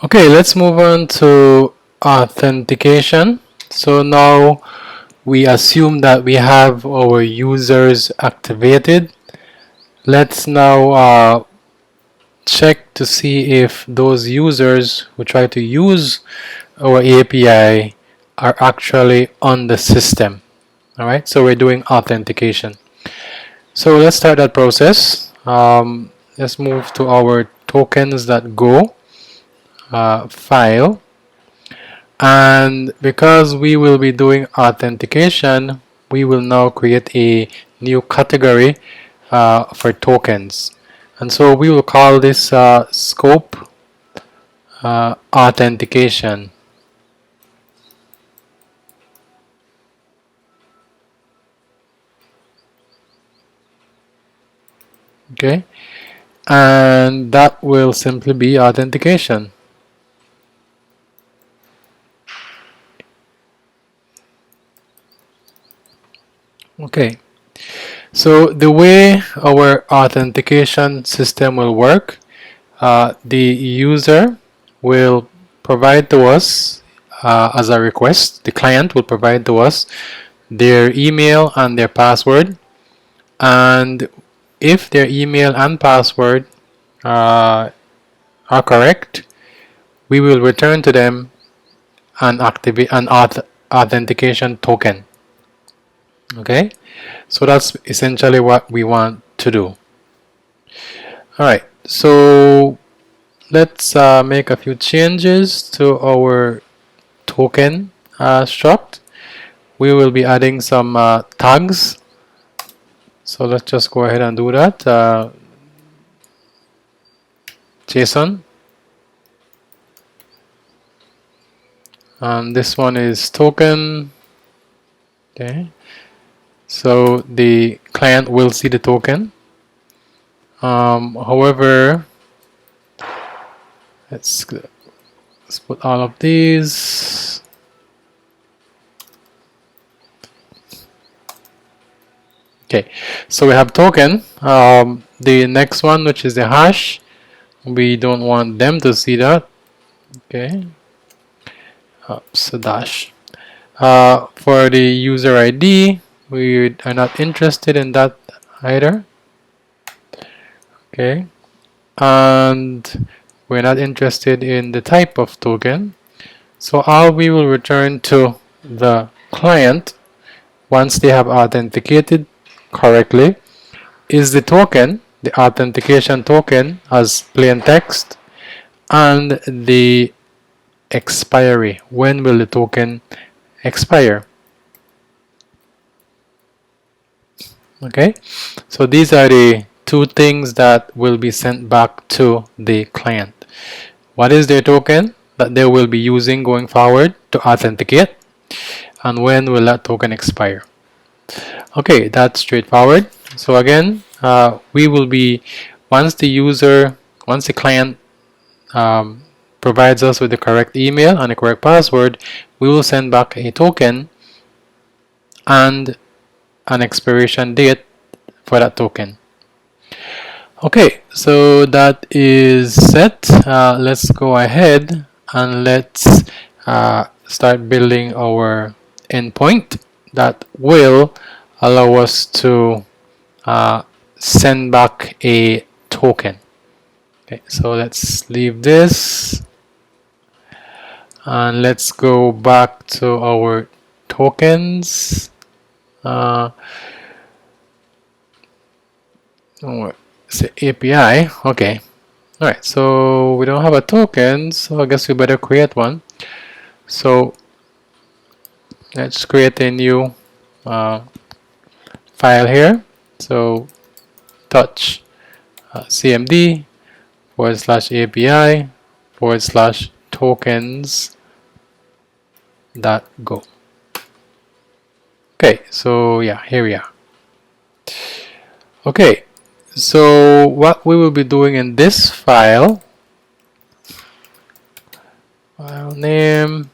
Okay, let's move on to authentication. So now we assume that we have our users activated. Let's now check to see if those users who try to use our API are actually on the system. All right, so we're doing authentication. So let's start that process. Let's move to our tokens.go file. And because we will be doing authentication, we will now create a new category for tokens. And so we will call this scope authentication. Okay, and that will simply be authentication. Okay, so the way our authentication system will work, the user will provide to us as a request, the client will provide to us their email and their password, and if their email and password are correct, we will return to them an authentication token. Okay, so that's essentially what we want to do. Alright, so let's make a few changes to our token struct. We will be adding some tags. So let's just go ahead and do that. JSON. And this one is token. Okay. So the client will see the token. However, let's put all of these. Okay, so we have token. The next one, which is the hash, we don't want them to see that. Okay, so dash. For the user ID, we are not interested in that either. Okay, and we're not interested in the type of token. So all we will return to the client once they have authenticated correctly is the token, the authentication token as plain text, and the expiry. When will the token expire? Okay, so these are the two things that will be sent back to the client. What is their token that they will be using going forward to authenticate, and when will that token expire? Okay, that's straightforward. So again, we will be, once the client provides us with the correct email and the correct password, we will send back a token and an expiration date for that token. Okay, so that is set. Let's go ahead and let's start building our endpoint that will allow us to send back a token. Okay, so let's leave this and let's go back to our tokens. It's the API. Okay. Alright, so we don't have a token, so I guess we better create one. So let's create a new file here. So touch cmd /API /tokens .go. Okay, so yeah, here we are. Okay, so what we will be doing in this file name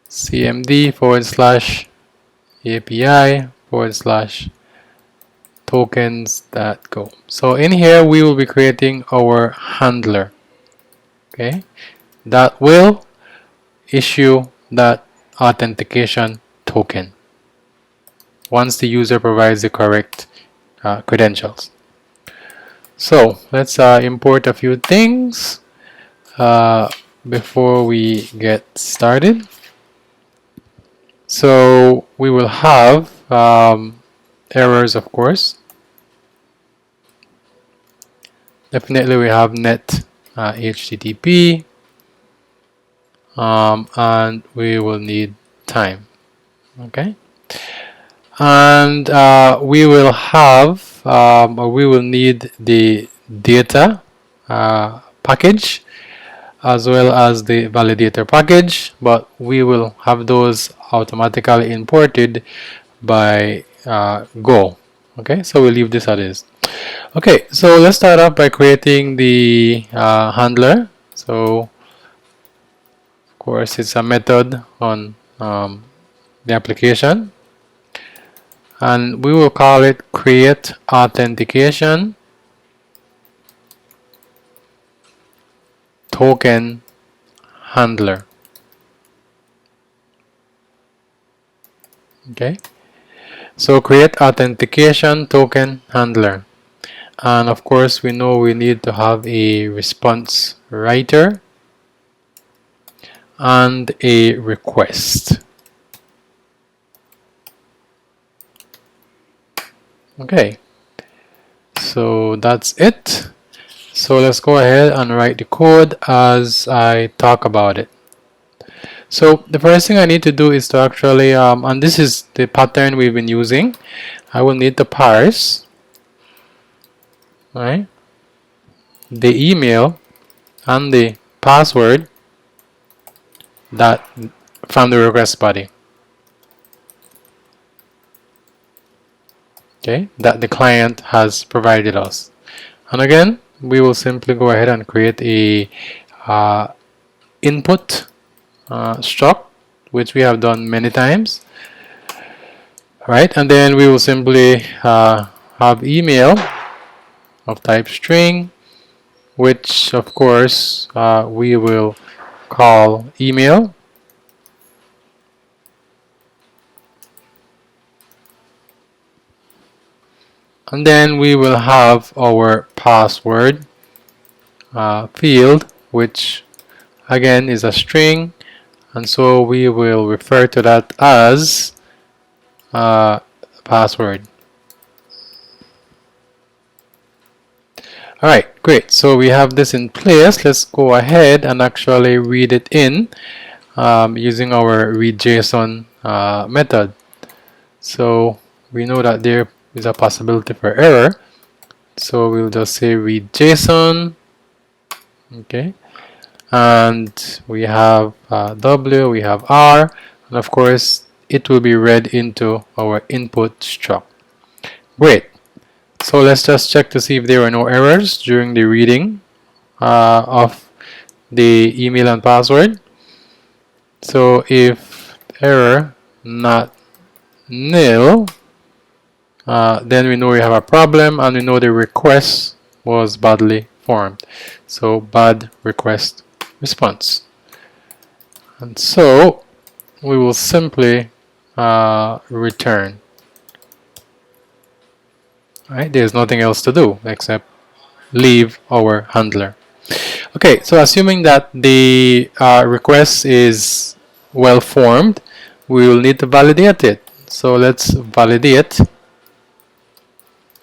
cmd /API /tokens.go. So in here we will be creating our handler. okay, that will issue that authentication token once the user provides the correct credentials. So let's import a few things before we get started. So we will have errors, of course. Definitely we have net HTTP, and we will need time. Okay, and we will have or we will need the data package as well as the validator package, but we will have those automatically imported by Go. Okay, so we'll leave this as is. Okay, so let's start off by creating the handler. So of course it's a method on the application, and we will call it create authentication token handler. Okay, so create authentication token handler, and of course we know we need to have a response writer and a request. Okay, so that's it. So let's go ahead and write the code as I talk about it. So the first thing I need to do is to actually, and this is the pattern we've been using, I will need to parse, right, the email and the password that from the request body, okay, that the client has provided us. And again, we will simply go ahead and create a input struct, which we have done many times, right? And then we will simply have email of type string, which of course we will call email. And then we will have our password field, which again is a string, and so we will refer to that as password. Alright, great. So we have this in place. Let's go ahead and actually read it in using our readJSON method. So we know that there is a possibility for error. So we'll just say readJSON. Okay. And we have W, we have R, and of course it will be read into our input struct. Great. So let's just check to see if there are no errors during the reading of the email and password. So if error not nil, then we know we have a problem, and we know the request was badly formed. So bad request response. And so we will simply return. Right? There's nothing else to do except leave our handler. Okay, so assuming that the request is well formed, we will need to validate it. So let's validate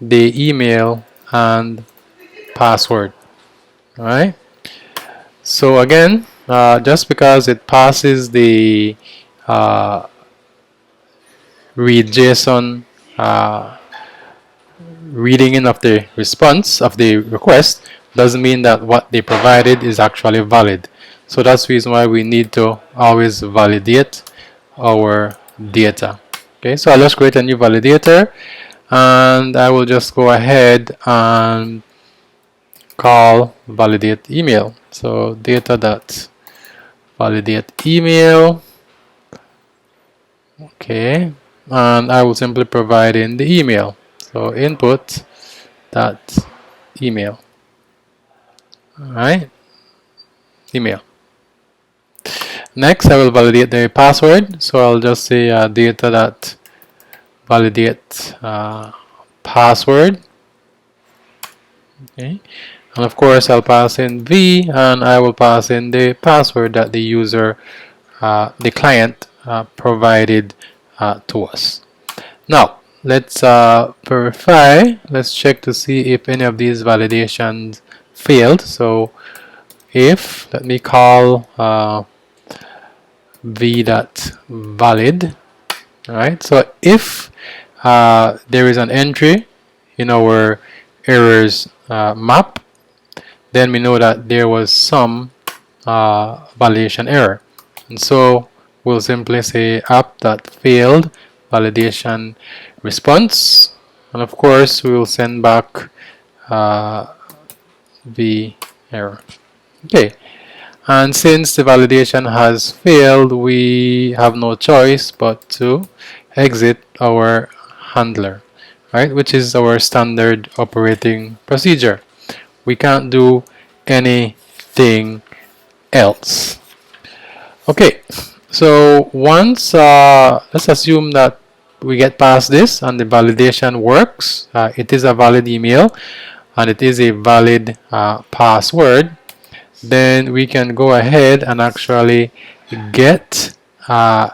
the email and password. All right. So again, just because it passes the readJSON reading in of the response of the request doesn't mean that what they provided is actually valid. So that's the reason why we need to always validate our data. Okay, so I'll just create a new validator, and I will just go ahead and call validate email. So data.validate email. Okay, and I will simply provide in the email. So input that email. All right. email. Next, I will validate the password. So I'll just say data that validate password. Okay. And of course, I'll pass in V, and I will pass in the password that the user, the client, provided to us. Now, let's verify. Let's check to see if any of these validations failed. So, if, let me call v.valid. Alright, so if there is an entry in our errors map, then we know that there was some validation error. And so we'll simply say app.failed validation response. And of course, we will send back the error. Okay. And since the validation has failed, we have no choice but to exit our handler, right? Which is our standard operating procedure. We can't do anything else. Okay, so once, let's assume that we get past this and the validation works. It is a valid email and it is a valid password. Then we can go ahead and actually get the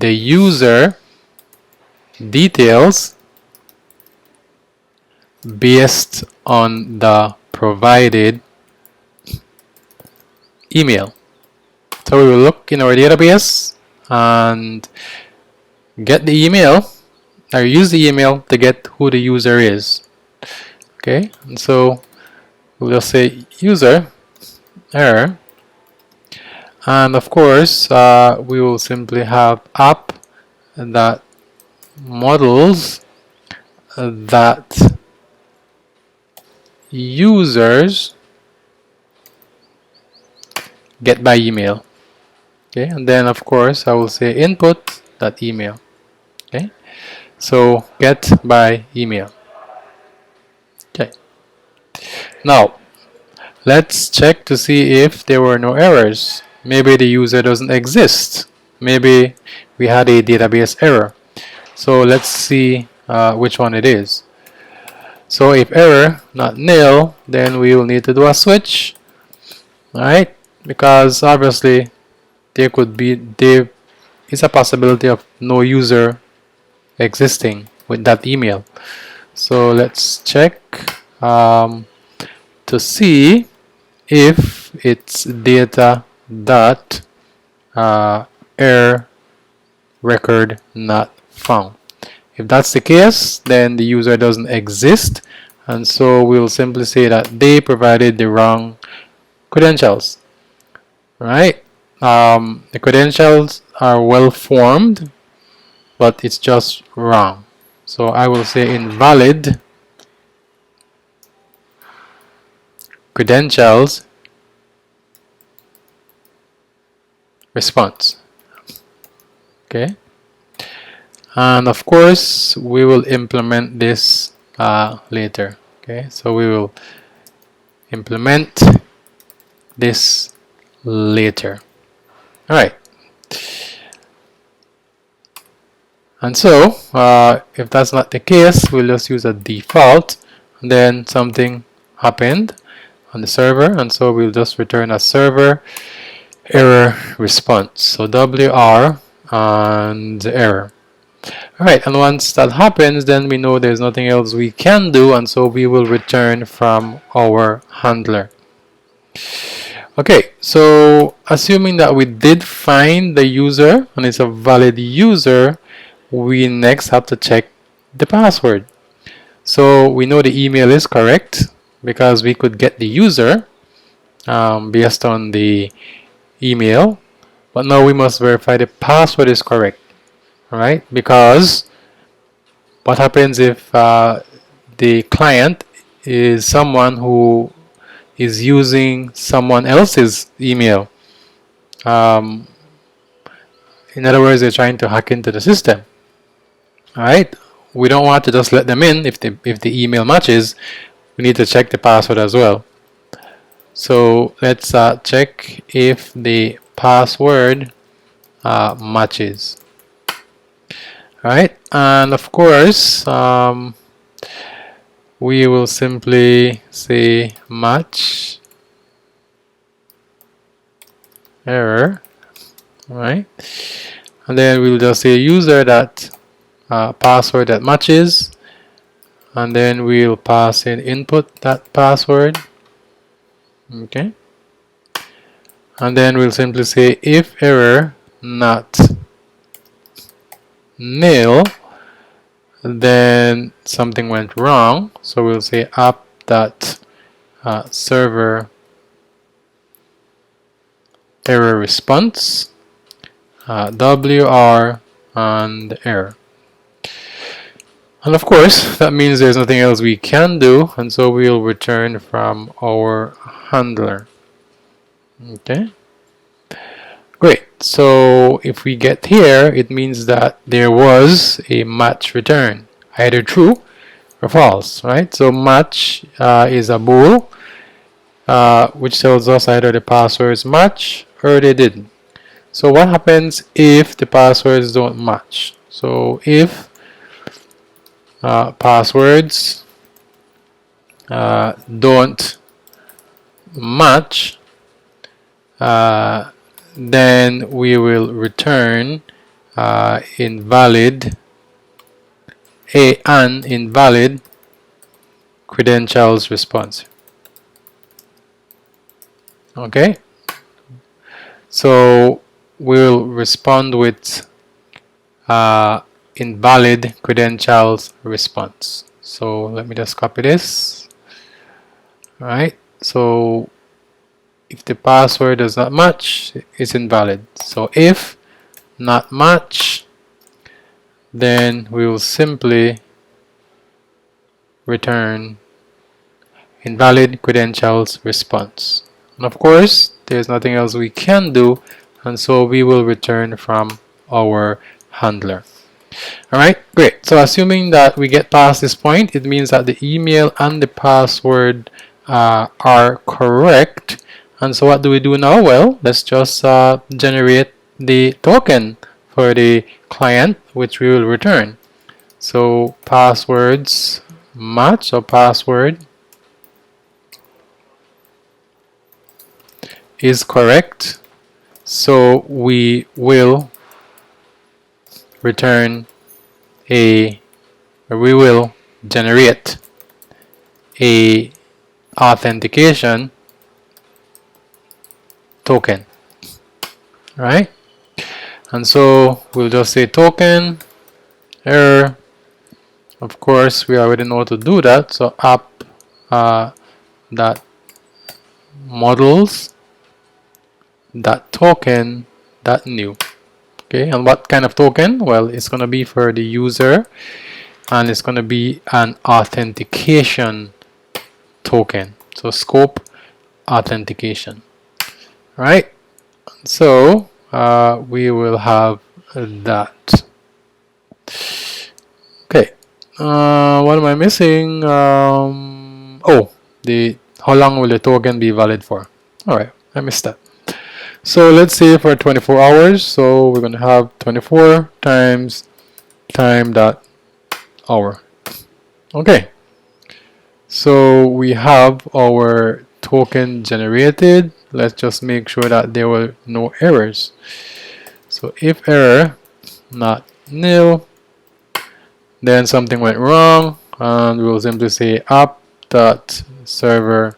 user details based on the provided email. So we will look in our database and get the email, or use the email to get who the user is. Okay, and so we'll just say user error, and of course we will simply have app that models that users get by email. Okay, and then of course I will say input that email. Okay, so get by email. Okay, now let's check to see if there were no errors. Maybe the user doesn't exist. Maybe we had a database error. So let's see which one it is. So if error not nil, then we will need to do a switch. Alright, because obviously there is a possibility of no user existing with that email. So let's check to see if it's data dot error record not found. If that's the case, then the user doesn't exist, and so we'll simply say that they provided the wrong credentials. Right? The credentials are well formed, but it's just wrong. So I will say invalid credentials response. Okay, and of course we will implement this later. Okay, so we will implement this later. All right, and so if that's not the case, we'll just use a default, and then something happened on the server, and so we'll just return a server error response. So WR and error. Alright, and once that happens, then we know there's nothing else we can do, and so we will return from our handler. Okay, so assuming that we did find the user and it's a valid user, we next have to check the password. So we know the email is correct because we could get the user based on the email, but now we must verify the password is correct. Alright, because what happens if the client is someone who is using someone else's email? In other words, they're trying to hack into the system. Alright, we don't want to just let them in. If the email matches, we need to check the password as well. So let's check if the password matches. Alright, and of course we will simply say match error. Alright, and then we'll just say user that password that matches, and then we'll pass in input that password. Okay, and then we'll simply say if error not nil, then something went wrong. So we'll say app dot server error response WR and error. And of course, that means there's nothing else we can do, and so we'll return from our handler. Okay, great. So if we get here, it means that there was a match return, either true or false, right? So match is a bool, which tells us either the passwords match or they didn't. So what happens if the passwords don't match? So if passwords don't match, then we will return an invalid credentials response. Okay, so we'll respond with invalid credentials response. So let me just copy this. All right, so if the password does not match, it's invalid. So if not match, then we will simply return invalid credentials response. And of course, there's nothing else we can do, and so we will return from our handler. Alright, great. So assuming that we get past this point, it means that the email and the password are correct. And so what do we do now? Well, let's just generate the token for the client, which we will return. So passwords match, or password is correct. So we will return we will generate a authentication token, right? And so we'll just say token error. Of course, we already know how to do that. So app dot models dot token dot new. Okay, and what kind of token? Well, it's going to be for the user, and it's going to be an authentication token. So scope authentication. Right? So we will have that. Okay. What am I missing? Oh, how long will the token be valid for? All right, I missed that. So let's say for 24 hours. So we're going to have 24 times time dot hour. Okay. So we have our token generated. Let's just make sure that there were no errors. So if error not nil, then something went wrong, and we'll simply say app dot server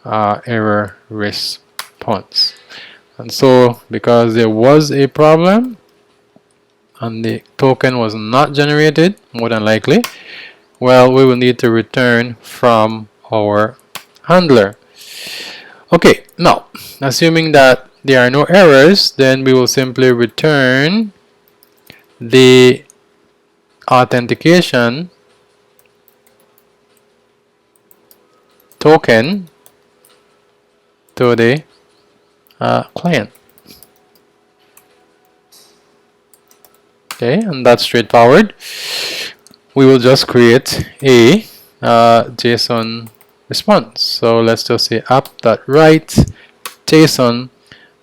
error response. And so because there was a problem and the token was not generated, more than likely, well, we will need to return from our handler. Okay, now assuming that there are no errors, then we will simply return the authentication token to the client. Okay, and that's straightforward. We will just create a JSON response. So let's just say app.write JSON,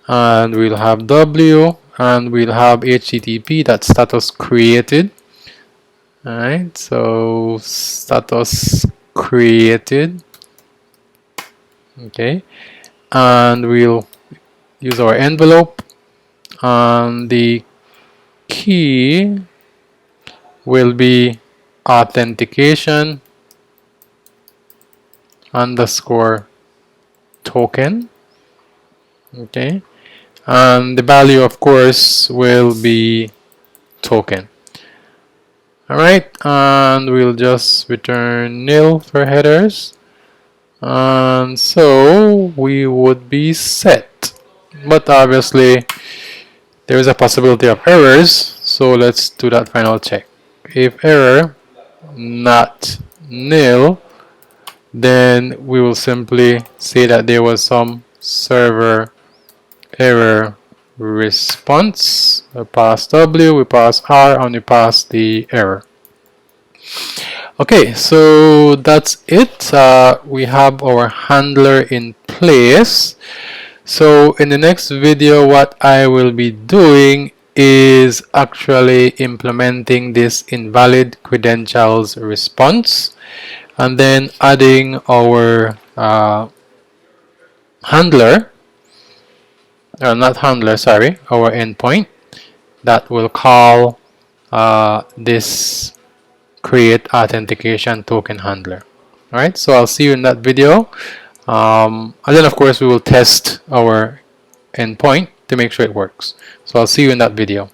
and we'll have W, and we'll have HTTP, that status created. Alright, so status created. Okay, and we'll use our envelope, and the key will be authentication underscore token. Okay, and the value, of course, will be token. Alright, and we'll just return nil for headers, and so we would be set. But obviously there is a possibility of errors, so let's do that final check. If error not nil, then we will simply say that there was some server error response. We pass W, we pass R, and we pass the error. Okay, so that's it. We have our handler in place. So in the next video, what I will be doing is actually implementing this invalid credentials response, and then adding our handler, not handler, sorry, our endpoint that will call this create authentication token handler. Alright, so I'll see you in that video. And then of course we will test our endpoint to make sure it works. So I'll see you in that video.